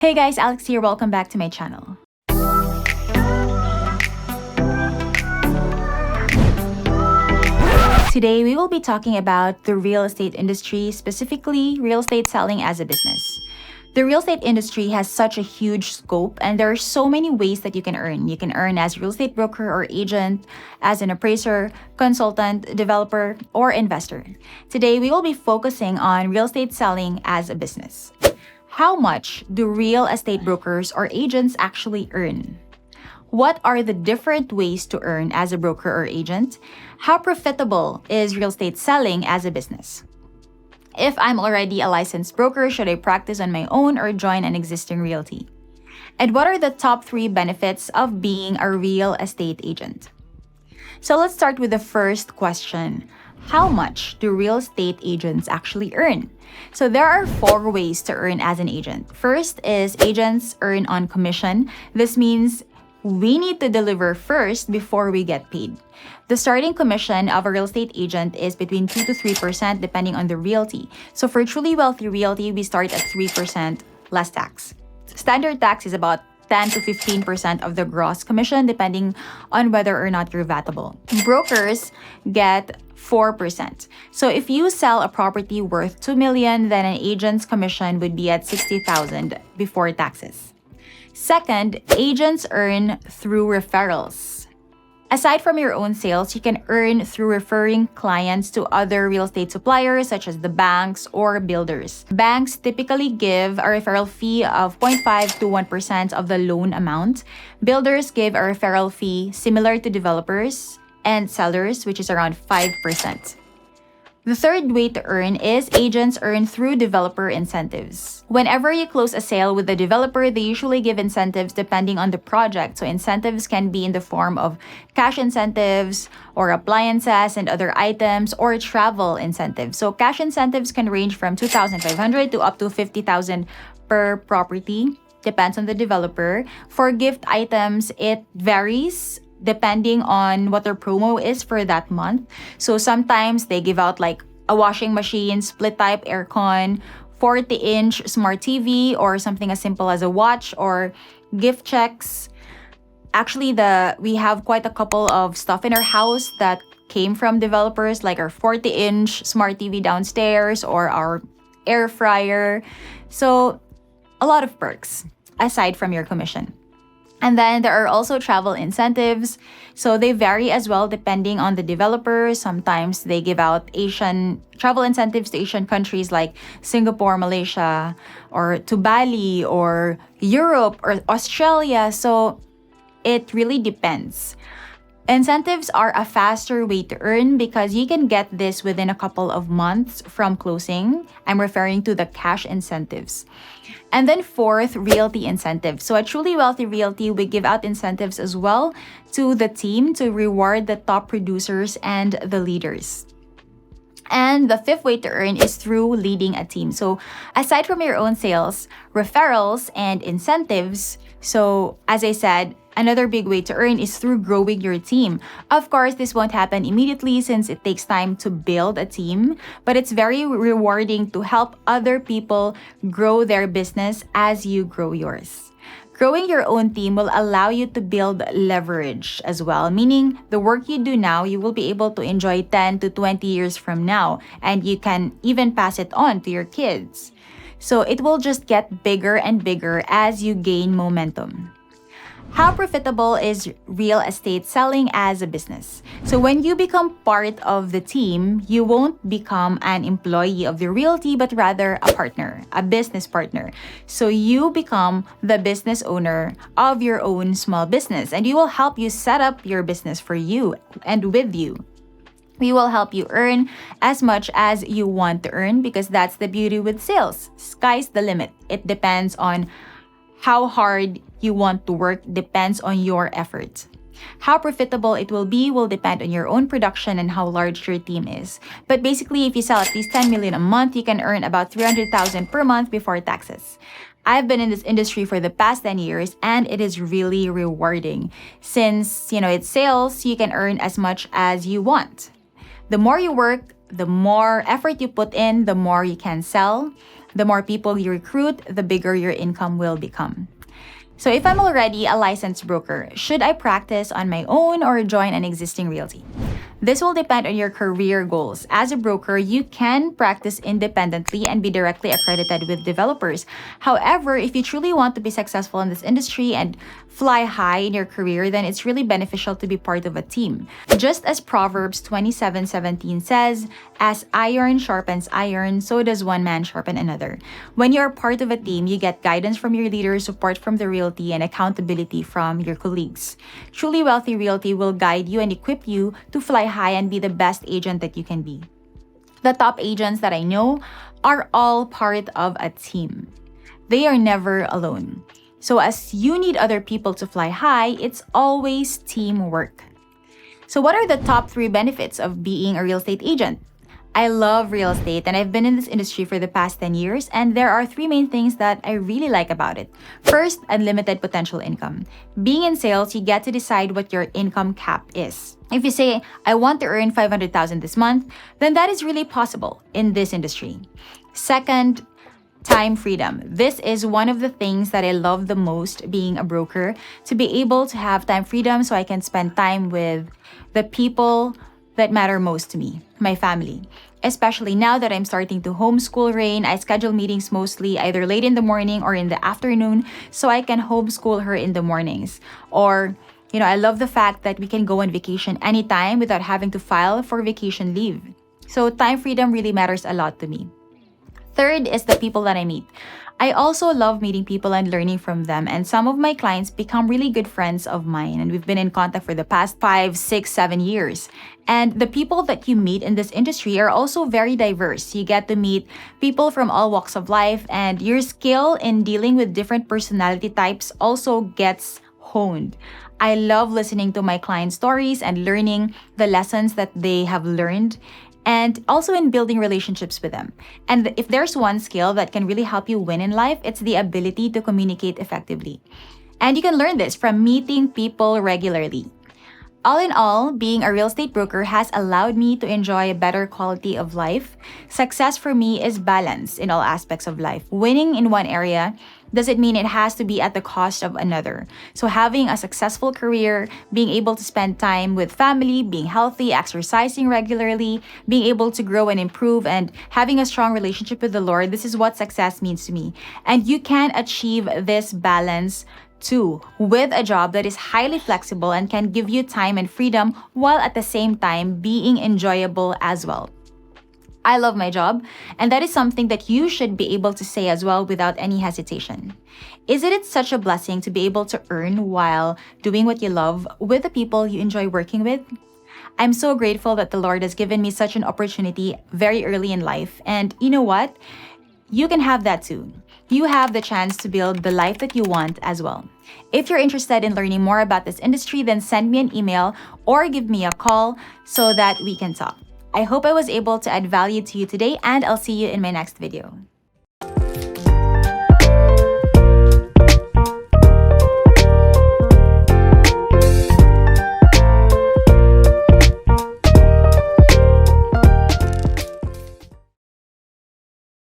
Hey guys, Alex here. Welcome back to my channel. Today, we will be talking about the real estate industry, specifically real estate selling as a business. The real estate industry has such a huge scope, and there are so many ways that you can earn. You can earn as a real estate broker or agent, as an appraiser, consultant, developer, or investor. Today, we will be focusing on real estate selling as a business. How much do real estate brokers or agents actually earn? What are the different ways to earn as a broker or agent? How profitable is real estate selling as a business? If I'm already a licensed broker, should I practice on my own or join an existing realty? And what are the top 3 benefits of being a real estate agent? So let's start with the first question. How much do real estate agents actually earn? So there are 4 ways to earn as an agent. First is agents earn on commission. This means we need to deliver first before we get paid. The starting commission of a real estate agent is between 2 to 3% depending on the realty. So for truly wealthy realty, we start at 3% less tax. Standard tax is about 10 to 15% of the gross commission depending on whether or not you're VATable. Brokers get 4%. So if you sell a property worth 2 million, then an agent's commission would be at 60,000 before taxes. Second, agents earn through referrals. Aside from your own sales, you can earn through referring clients to other real estate suppliers such as the banks or builders. Banks typically give a referral fee of 0.5 to 1% of the loan amount. Builders give a referral fee similar to developers and sellers, which is around 5%. The third way to earn is agents earn through developer incentives. Whenever you close a sale with a developer, they usually give incentives depending on the project. So incentives can be in the form of cash incentives or appliances and other items or travel incentives. So cash incentives can range from 2,500 to up to 50,000 per property. Depends on the developer. For gift items, it varies depending on what their promo is for that month. So sometimes they give out like a washing machine, split type aircon, 40-inch smart TV, or something as simple as a watch or gift checks. Actually, we have quite a couple of stuff in our house that came from developers, like our 40-inch smart TV downstairs or our air fryer. So a lot of perks aside from your commission. And then there are also travel incentives. So they vary as well depending on the developer. Sometimes they give out Asian travel incentives to Asian countries like Singapore, Malaysia, or to Bali, or Europe, or Australia. So it really depends. Incentives are a faster way to earn because you can get this within a couple of months from closing. I'm referring to the cash incentives. And then fourth, realty incentives. So at Truly Wealthy Realty, we give out incentives as well to the team to reward the top producers and the leaders. And the fifth way to earn is through leading a team. So aside from your own sales, referrals and incentives, so as I said, another big way to earn is through growing your team. Of course, this won't happen immediately since it takes time to build a team, but it's very rewarding to help other people grow their business as you grow yours. Growing your own team will allow you to build leverage as well, meaning the work you do now, you will be able to enjoy 10 to 20 years from now, and you can even pass it on to your kids. So it will just get bigger and bigger as you gain momentum. How profitable is real estate selling as a business? So when you become part of the team, you won't become an employee of the realty, but rather a partner, a business partner. So you become the business owner of your own small business, and we will help you set up your business for you and with you. We will help you earn as much as you want to earn because that's the beauty with sales. Sky's the limit. It depends on how hard you want to work, depends on your effort. How profitable it will depend on your own production and how large your team is. But basically, if you sell at least 10 million a month, you can earn about 300,000 per month before taxes. I've been in this industry for the past 10 years and it is really rewarding. Since, it's sales, you can earn as much as you want. The more you work, the more effort you put in, the more you can sell. The more people you recruit, the bigger your income will become. So if I'm already a licensed broker, should I practice on my own or join an existing realty? This will depend on your career goals. As a broker, you can practice independently and be directly accredited with developers. However, if you truly want to be successful in this industry and fly high in your career, then it's really beneficial to be part of a team. Just as Proverbs 27:17 says, "As iron sharpens iron, so does one man sharpen another." When you're part of a team, you get guidance from your leaders, support from the realty, and accountability from your colleagues. Truly Wealthy Realty will guide you and equip you to fly high and be the best agent that you can be. The top agents that I know are all part of a team. They are never alone. So as you need other people to fly high, it's always teamwork. So what are the top 3 benefits of being a real estate agent? I love real estate and I've been in this industry for the past 10 years, and there are 3 main things that I really like about it. First, unlimited potential income. Being in sales, you get to decide what your income cap is. If you say, I want to earn 500,000 this month, then that is really possible in this industry. Second, time freedom. This is one of the things that I love the most being a broker, to be able to have time freedom so I can spend time with the people that matter most to me, my family. Especially now that I'm starting to homeschool Rain, I schedule meetings mostly either late in the morning or in the afternoon so I can homeschool her in the mornings. Or, I love the fact that we can go on vacation anytime without having to file for vacation leave. So time freedom really matters a lot to me. Third is the people that I meet. I also love meeting people and learning from them, and some of my clients become really good friends of mine, and we've been in contact for the past 5, 6, 7 years. And the people that you meet in this industry are also very diverse. You get to meet people from all walks of life, and your skill in dealing with different personality types also gets honed. I love listening to my client stories and learning the lessons that they have learned, and also in building relationships with them. And if there's one skill that can really help you win in life, it's the ability to communicate effectively. And you can learn this from meeting people regularly. All in all, being a real estate broker has allowed me to enjoy a better quality of life. Success for me is balance in all aspects of life. Winning in one area doesn't mean it has to be at the cost of another. So having a successful career, being able to spend time with family, being healthy, exercising regularly, being able to grow and improve, and having a strong relationship with the Lord, this is what success means to me. And you can achieve this balance too, with a job that is highly flexible and can give you time and freedom while at the same time being enjoyable as well. I love my job, and that is something that you should be able to say as well without any hesitation. Isn't it such a blessing to be able to earn while doing what you love with the people you enjoy working with? I'm so grateful that the Lord has given me such an opportunity very early in life, and you know what? You can have that too. You have the chance to build the life that you want as well. If you're interested in learning more about this industry, then send me an email or give me a call so that we can talk. I hope I was able to add value to you today, and I'll see you in my next video.